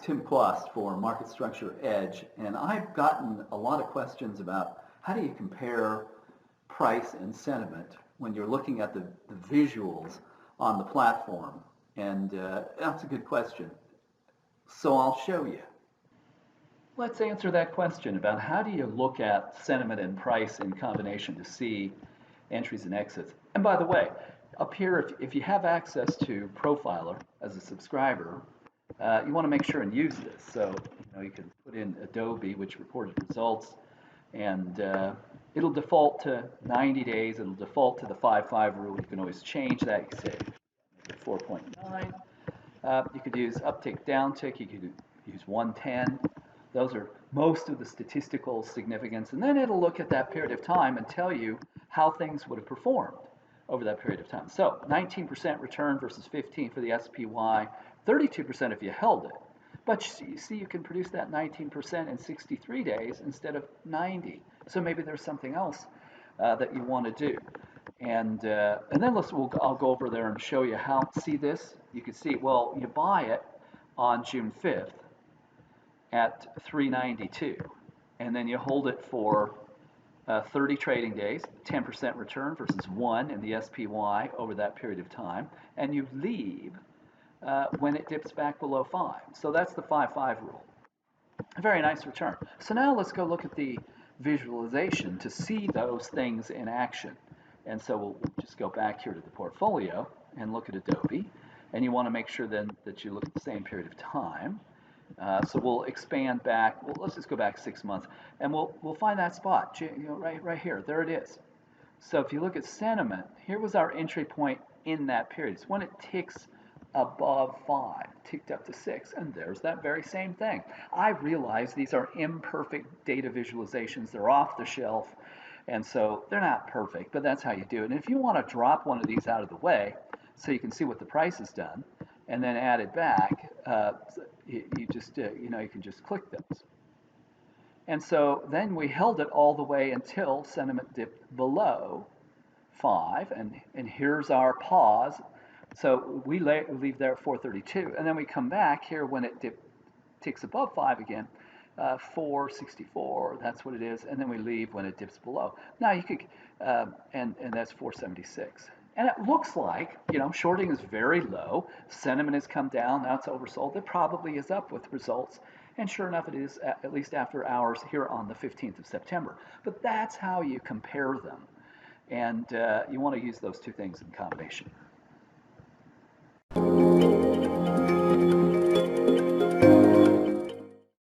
Tim Quast for Market Structure Edge, and I've gotten a lot of questions about how do you compare price and sentiment when you're looking at the visuals on the platform. And that's a good question. So I'll show you. Let's answer that question about how do you look at sentiment and price in combination to see entries and exits. And by the way, up here, if you have access to Profiler as a subscriber, you want to make sure and use this. So you can put in Adobe, which reported results, and it'll default to 90 days. It'll default to the 5-5 rule. You can always change that. You can say 4.9. You could use uptick, downtick. You could use 110. Those are most of the statistical significance. And then it'll look at that period of time and tell you how things would have performed over that period of time. So 19% return versus 15 for the SPY, 32% if you held it. But you see, you can produce that 19% in 63 days instead of 90. So maybe there's something else that you want to do. And then I'll go over there and show you how. See this? You can see, well, you buy it on June 5th at 392, and then you hold it for 30 trading days, 10% return versus 1 in the SPY over that period of time, and you leave when it dips back below 5. So that's the 5-5 rule. A very nice return. So now let's go look at the visualization to see those things in action. And so we'll just go back here to the portfolio and look at Adobe, and you want to make sure then that you look at the same period of time. So we'll expand back. Well, let's just go back 6 months, and we'll find that spot. Right here. There it is. So if you look at sentiment, here was our entry point in that period. It's when it ticks above 5, ticked up to 6, and there's that very same thing. I realize these are imperfect data visualizations. They're off the shelf, and so they're not perfect, but that's how you do it. And if you want to drop one of these out of the way so you can see what the price has done, and then add it back, you can just click those. And so then we held it all the way until sentiment dipped below 5, and here's our pause. So we leave there at 432, and then we come back here when it ticks above 5 again, 464, that's what it is, and then we leave when it dips below. Now you could, and that's 476. And it looks like, shorting is very low. Sentiment has come down. Now it's oversold. It probably is up with results. And sure enough, it is at least after hours here on the 15th of September. But that's how you compare them. And you want to use those two things in combination.